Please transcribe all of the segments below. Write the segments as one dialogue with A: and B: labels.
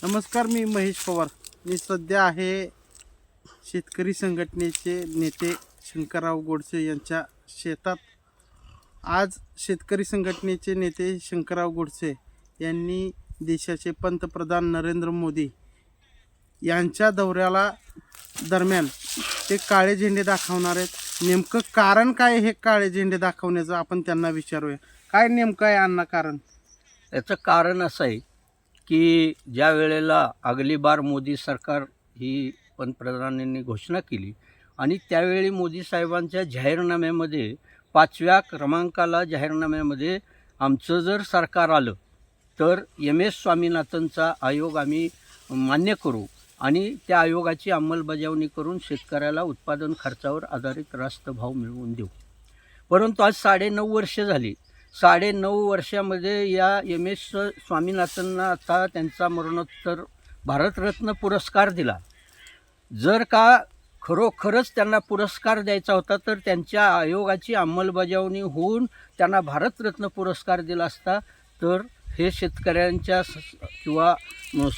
A: नमस्कार, मी महेश पवार. मी सध्या आहे शेतकरी संघटनेचे नेते शंकरराव गोडसे यांच्या शेतात. आज शेतकरी संघटनेचे नेते शंकरराव गोडसे यांनी देशाचे पंतप्रधान नरेंद्र मोदी यांच्या दौऱ्याला दरम्यान ते काळे झेंडे दाखवणार आहेत. नेमकं कारण काय हे काळे झेंडे दाखवण्याचं आपण त्यांना विचारूया. काय नेमकं आहे अण्णा कारण?
B: याचं कारण असं आहे की ज्या वेळेला अगली बार मोदी सरकार ही पंतप्रधानांनी घोषणा केली आणि त्यावेळी मोदी साहेबांच्या जाहीरनाम्यामध्ये 5व्या क्रमांकाला जाहीरनाम्यामध्ये आमचं जर सरकार आलं तर MS स्वामीनाथनचा आयोग आम्ही मान्य करू आणि त्या आयोगाची अंमलबजावणी करून शेतकऱ्याला उत्पादन खर्चावर आधारित रास्त भाव मिळवून देऊ. परंतु आज 9.5 वर्ष झाली. 9.5 वर्षामध्ये या MS स्वामीनाथनना आता त्यांचा मरणोत्तर भारतरत्न पुरस्कार दिला. जर का खरोखरच त्यांना पुरस्कार द्यायचा होता तर त्यांच्या आयोगाची अंमलबजावणी होऊन त्यांना भारतरत्न पुरस्कार दिला असता तर हे शेतकऱ्यांच्या किंवा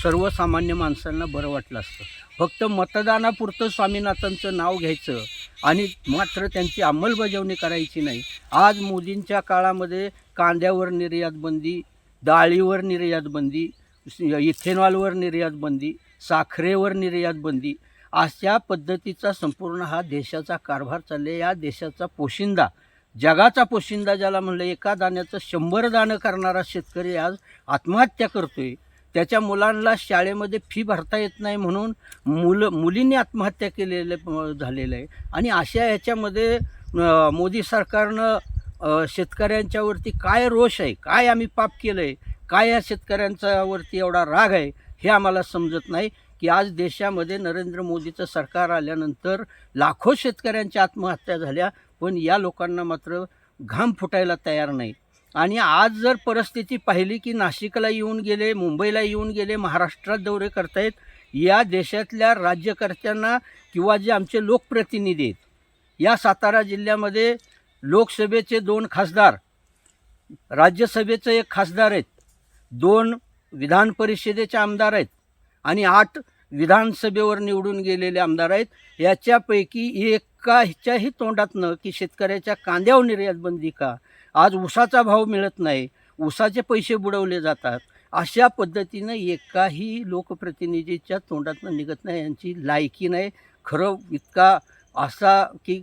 B: सर्वसामान्य माणसांना बरं वाटलं असतं. फक्त मतदानापुरतं स्वामीनाथनचं नाव घ्यायचं आणि मात्र त्यांची अंमलबजावणी करायची नाही. आज मोदींच्या काळामध्ये कांद्यावर निर्यात बंदी, डाळीवर निर्यात बंदी, इथेनॉलवर निर्यात बंदी, साखरेवर निर्यात बंदी, अशा पद्धतीचा संपूर्ण हा देशाचा कारभार चालले. या देशाचा पोशिंदा, जगाचा पोशिंदा ज्याला म्हणलं, एका दाण्याचं 100 दाणं करणारा शेतकरी आज आत्महत्या करतोय. त्याच्या मुलांना शाळेमध्ये फी भरता येत नाही म्हणून मुलींनी आत्महत्या झालेलं आहे. आणि अशा ह्याच्यामध्ये मोदी सरकारनं शेतकऱ्यांच्यावरती काय रोष आहे, काय आम्ही पाप केलं आहे, काय या शेतकऱ्यांच्यावरती एवढा राग आहे हे आम्हाला समजत नाही. की आज देशामध्ये नरेंद्र मोदीचं सरकार आल्यानंतर लाखो शेतकऱ्यांच्या आत्महत्या झाल्या, पण या लोकांना मात्र घाम फुटायला तयार नाही. आणि आज जर परिस्थिती पाहिली की नाशिकला येऊन गेले, मुंबईला येऊन गेले, महाराष्ट्रात दौरे करतायत. या देशातल्या राज्यकर्त्यांना किंवा जे आमचे लोकप्रतिनिधी आहेत, या सातारा जिल्ह्यामध्ये लोकसभेचे 2 खासदार, राज्यसभेचे 1 खासदार आहेत, 2 विधान परिषदेचे आमदार आहेत आणि 8 विधानसभेवर निवडून गेलेले आमदार आहेत. याच्यापैकी एकाच्याही तोंडातनं की शेतकऱ्याच्या कांद्यावर निर्यात बंदी का, आज ऊसाचा भाव मिळत नाही, ऊसाचे पैसे बुडवले जातात, अशा पद्धतीनं एकाही लोकप्रतिनिधीच्या तोंडातनं निघत नाही. यांची लायकी नाही. खरं इतका असा की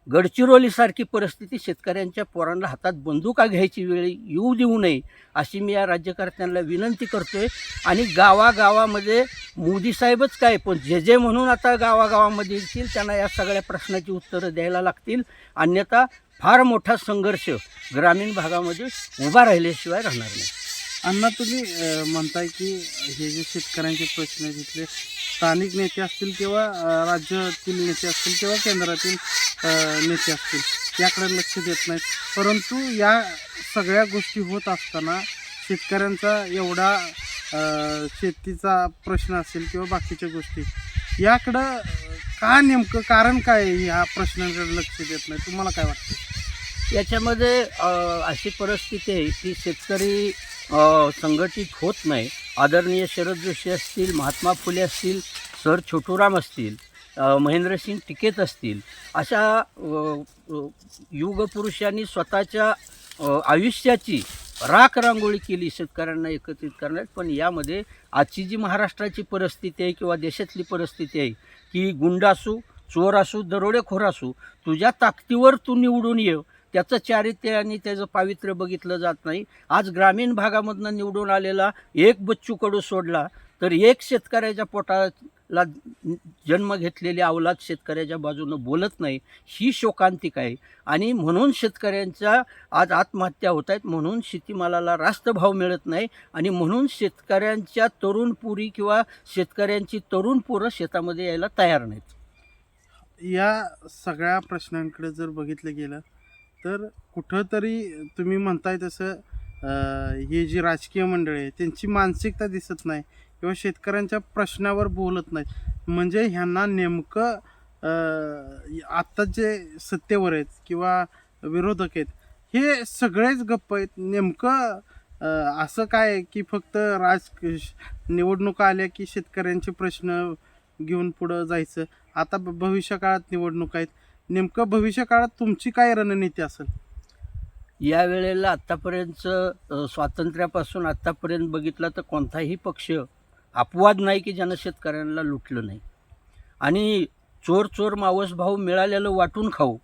B: गडचिरोलीसारखी परिस्थिती, शेतकऱ्यांच्या पोरांना हातात बंदुका घ्यायची वेळ येऊ देऊ नये अशी मी या राज्यकर्त्यांना विनंती करतोय. आणि गावागावामध्ये मोदी साहेबच काय, पण जे म्हणून आता गावागावामध्ये येतील त्यांना या सगळ्या प्रश्नाची उत्तरं द्यायला लागतील. अन्यथा फार मोठा संघर्ष ग्रामीण भागामध्ये उभा राहिल्याशिवाय राहणार नाही.
A: अण्णा, तुम्ही म्हणताय की हे जे शेतकऱ्यांचे प्रश्न आहेत, तिथले स्थानिक नेते असतील किंवा राज्यातील नेते असतील किंवा केंद्रातील नेते असतील, याकडे लक्ष देत नाहीत. परंतु या सगळ्या गोष्टी होत असताना शेतकऱ्यांचा एवढा शेतीचा प्रश्न असेल किंवा बाकीच्या गोष्टी, याकडं का नेमकं कारण काय आहे ह्या प्रश्नांकडे लक्ष देत नाही? तुम्हाला काय वाटतं?
B: याच्यामध्ये अशी परिस्थिती आहे की शेतकरी संघटित होत नाही. आदरणीय शरद जोशी असतील, महात्मा फुले असतील, सर छोटूराम असतील, महेंद्रसिंग टिकेत असतील, अशा युगपुरुषांनी स्वतःच्या आयुष्याची राख रांगोळी केली शेतकऱ्यांना एकत्रित करण्यात. पण यामध्ये आजची जी महाराष्ट्राची परिस्थिती आहे किंवा देशातली परिस्थिती आहे की गुंड असू, चोर असू, दरोडेखोर असू, तुझ्या ताकदीवर तू निवडून ये, त्याचं चारित्र्य आणि त्याचं पावित्र्य बघितलं जात नाही. आज ग्रामीण भागामधनं निवडून आलेला एक बच्चू कडू सोडला तर एक शेतकऱ्याच्या पोटाला जन्म घेतलेली अवलाद शेतकऱ्याच्या बाजूनं बोलत नाही. ही शोकांतिका आहे. आणि म्हणून शेतकऱ्यांच्या आज आत्महत्या होत आहेत, म्हणून शेतीमालाला रास्त भाव मिळत नाही आणि म्हणून शेतकऱ्यांच्या तरुण पुरी किंवा शेतकऱ्यांची तरुण पोरं शेतामध्ये यायला तयार नाहीत.
A: या सगळ्या प्रश्नांकडे जर बघितलं गेलं तर कुठंतरी तुम्ही म्हणताय तसं ही जी राजकीय मंडळी आहे त्यांची मानसिकता दिसत नाही किंवा शेतकऱ्यांच्या प्रश्नावर बोलत नाहीत. म्हणजे ह्यांना नेमकं आत्ता जे सत्तेवर आहेत किंवा विरोधक आहेत हे सगळेच गप्प आहेत. नेमकं असं काय आहे की फक्त निवडणुका आल्या की शेतकऱ्यांचे प्रश्न घेऊन पुढं जायचं? आता भविष्य काळात निवडणूक आहेत, नेमकं भविष्य काळात तुमची काय रणनीती असेल?
B: या वेळेला आत्तापर्यंत स्वातंत्र्यापासून आत्तापर्यंत बघितलं तर कोणताही पक्ष अपवाद नाही की ज्यानं शेतकऱ्यांना लुटलं नाही. आणि चोर चोर मावस भाऊ मिळालेलं वाटून खाऊ,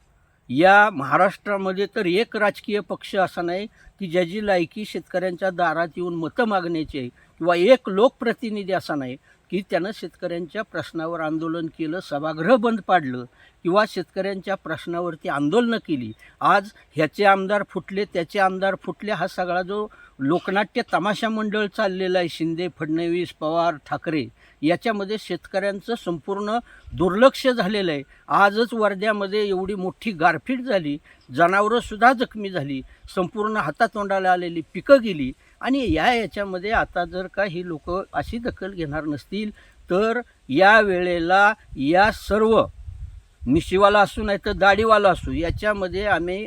B: या महाराष्ट्रामध्ये तर एक राजकीय पक्ष असा नाही की ज्याची लायकी शेतकऱ्यांच्या दारात येऊन मतं मागण्याची आहे, किंवा एक लोकप्रतिनिधी असा नाही की त्यानं शेतकऱ्यांच्या प्रश्नावर आंदोलन केलं, सभागृह बंद पाडलं किंवा शेतकऱ्यांच्या प्रश्नावरती आंदोलनं केली. आज ह्याचे आमदार फुटले, त्याचे आमदार फुटले, हा सगळा जो लोकनाट्य तमाशा मंडळ चाललेला आहे, शिंदे, फडणवीस, पवार, ठाकरे, याच्यामध्ये शेतकऱ्यांचं संपूर्ण दुर्लक्ष झालेलं आहे. आजच वर्ध्यामध्ये एवढी मोठी गारपीट झाली, जनावरंसुद्धा जखमी झाली, संपूर्ण हातातोंडाला आलेली पिकं गेली. आणि याच्यामध्ये आता जर का ही लोक अशी दखल घेणार नसतील तर या वेळेला या सर्व मिशीवाला असू नाही तर दाढीवाला असू, याच्यामध्ये आम्ही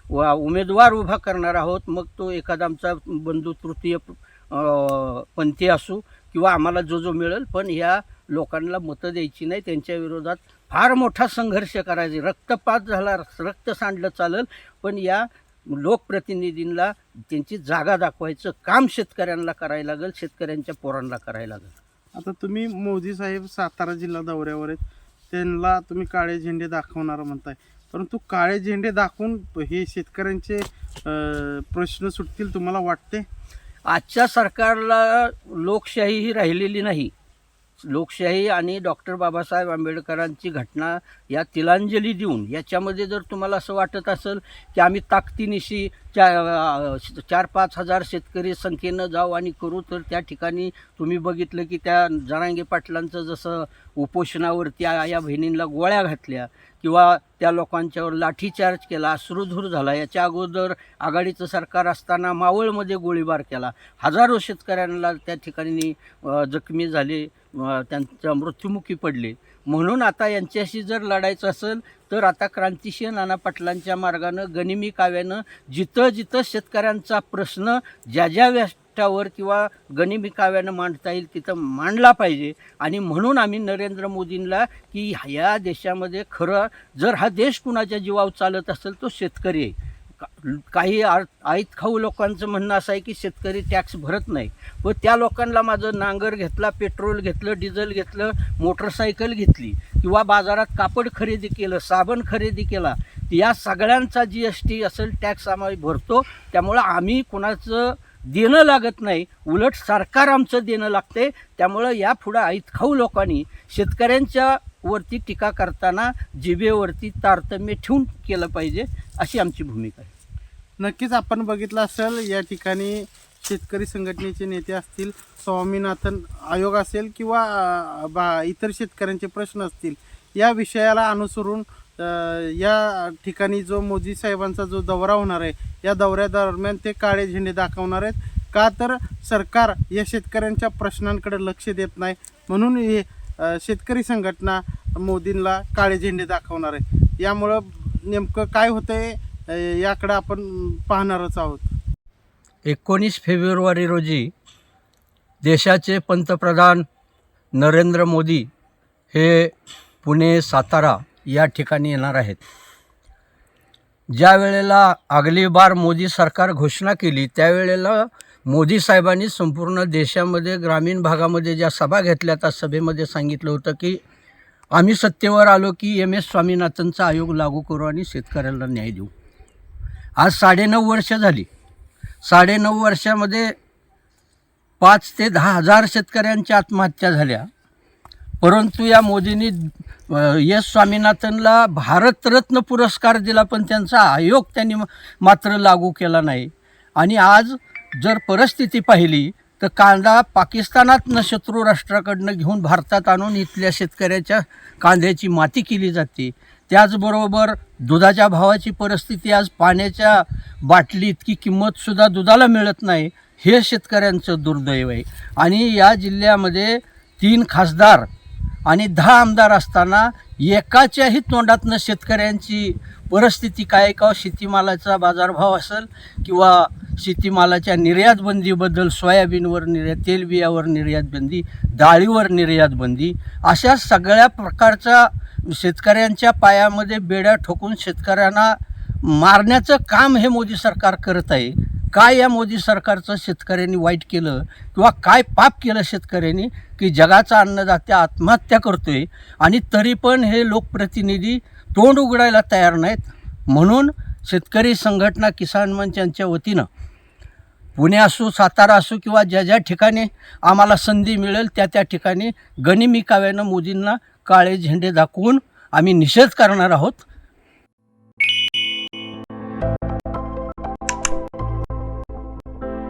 B: उमेदवार उभा करणार आहोत. मग तो एखादा आमचा बंधू तृतीय पंथी असू किंवा आम्हाला जो मिळेल, पण या लोकांना मतं द्यायची नाही. त्यांच्या विरोधात फार मोठा संघर्ष करायचा, रक्तपात झाला, रक्त सांडलं चालेल, पण या लोकप्रतिनिधींना त्यांची जागा दाखवायचं काम शेतकऱ्यांना करायला लागेल, शेतकऱ्यांच्या पोरांना करायला लागेल.
A: आता तुम्ही मोदी साहेब सातारा जिल्हा दौऱ्यावर आहेत, त्यांना तुम्ही काळे झेंडे दाखवणार म्हणताय, परंतु काळे झेंडे दाखवून हे शेतकऱ्यांचे प्रश्न सुटतील तुम्हाला वाटते?
B: आजच्या सरकारला लोकशाही ही राहिलेली नाही. लोकशाही आणि डॉक्टर बाबासाहेब आंबेडकरांची घटना या तिलांजली देऊन, याच्यामध्ये जर तुम्हाला असं वाटत असेल की आम्ही ताकदीनिशी 4-5 हजार शेतकरी संख्येनं जाऊ आणि करू, तर त्या ठिकाणी तुम्ही बघितलं की त्या जरांगे पाटलांचं जसं उपोषणावरती या बहिणींना गोळ्या घातल्या किंवा त्या लोकांच्यावर लाठीचार्ज केला, अश्रुधूर झाला. याच्या अगोदर आघाडीचं सरकार असताना मावळमध्ये गोळीबार केला, हजारो शेतकऱ्यांना त्या ठिकाणी जखमी झाले, त्यांच्या मृत्युमुखी पडले. म्हणून आता यांच्याशी जर लढायचं असेल तर आता क्रांतिशील नाना पाटलांच्या मार्गानं, गनिमी काव्यानं जिथं जिथं शेतकऱ्यांचा प्रश्न ज्या व्यासपीठावर किंवा गनिमी काव्यानं मांडता येईल तिथं मांडला पाहिजे. आणि म्हणून आम्ही नरेंद्र मोदींना की ह्या देशामध्ये खरं जर हा देश कुणाच्या जीवावर चालत असेल तो शेतकरी आहे. काही आईत खाऊ लोकांचं म्हणणं असं आहे की शेतकरी टॅक्स भरत नाही, व त्या लोकांना माझं नांगर घेतला, पेट्रोल घेतलं, डिझेल घेतलं, मोटरसायकल घेतली किंवा बाजारात कापड खरेदी केलं, साबण खरेदी केला, या सगळ्यांचा GST असेल टॅक्स आम्ही भरतो. त्यामुळं आम्ही कुणाचं देणं लागत नाही, उलट सरकार आमचं देणं लागते. त्यामुळं यापुढं आईत खाऊ लोकांनी शेतकऱ्यांच्या वरती टीका करताना जिभेवरती तारतम्य ठेवून केलं पाहिजे, अशी आमची भूमिका आहे.
A: नक्कीच आपण बघितलं असेल, या ठिकाणी शेतकरी संघटनेचे नेते असतील, स्वामीनाथन आयोग असेल किंवा इतर शेतकऱ्यांचे प्रश्न असतील, या विषयाला अनुसरून या ठिकाणी जो मोदी साहेबांचा जो दौरा होणार आहे, या दौऱ्यादरम्यान ते काळे झेंडे दाखवणार आहेत. का तर सरकार या शेतकऱ्यांच्या प्रश्नांकडे लक्ष देत नाही, म्हणून हे शेतकरी संघटना मोदींना काळे झेंडे दाखवणार आहे. यामुळं नेमकं काय होतंय याकडं आपण पाहणारच आहोत.
B: 19 फेब्रुवारी रोजी देशाचे पंतप्रधान नरेंद्र मोदी हे पुणे, सातारा या ठिकाणी येणार आहेत. ज्या वेळेला अगली बार मोदी सरकार घोषणा केली त्यावेळेला मोदी साहेबांनी संपूर्ण देशामध्ये ग्रामीण भागामध्ये ज्या सभा घेतल्या त्या सभेमध्ये सांगितलं होतं की आम्ही सत्तेवर आलो की MS स्वामीनाथनचा आयोग लागू करू आणि शेतकऱ्याला न्याय देऊ. आज 9.5 वर्ष झाली. 9.5 वर्षामध्ये 5 ते 10 हजार शेतकऱ्यांच्या आत्महत्या झाल्या. परंतु या मोदींनी S स्वामीनाथनला भारतरत्न पुरस्कार दिला, पण त्यांचा आयोग त्यांनी मात्र लागू केला नाही. आणि आज जर परिस्थिती पाहिली तर कांदा पाकिस्तानातनं शत्रू राष्ट्राकडनं घेऊन भारतात आणून इथल्या शेतकऱ्याच्या कांद्याची माती केली जाते. त्याचबरोबर दुधाच्या भावाची परिस्थिती, आज पाण्याच्या बाटली इतकी किंमतसुद्धा दुधाला मिळत नाही, हे शेतकऱ्यांचं दुर्दैव आहे. आणि या जिल्ह्यामध्ये 3 खासदार आणि 10 आमदार असताना एकाच्याही तोंडातनं शेतकऱ्यांची परिस्थिती काय, का शेतीमालाचा बाजारभाव असेल किंवा शेतीमालाच्या निर्यात बंदीबद्दल सोयाबीनवर निर्यात, तेलबियावर निर्यात बंदी, डाळीवर निर्यात बंदी, अशा सगळ्या प्रकारचा शेतकऱ्यांच्या पायामध्ये बेड्या ठोकून शेतकऱ्यांना मारण्याचं काम हे मोदी सरकार करत आहे. काय या मोदी सरकारचं शेतकऱ्यांनी वाईट केलं किंवा काय पाप केलं शेतकऱ्यांनी की जगाचा अन्नदाता आत्महत्या करतोय आणि तरी पण हे लोकप्रतिनिधी तोंड उघडायला तयार नाहीत. म्हणून शेतकरी संघटना किसान मंच यांच्या वतीनं पुणे असो, सातारा असो किंवा ज्या ज्या ठिकाणी आम्हाला संधी मिळेल त्या त्या ठिकाणी गनिमी काव्यानं मोदींना काळे झेंडे दाखवून आम्ही निषेध करणार आहोत.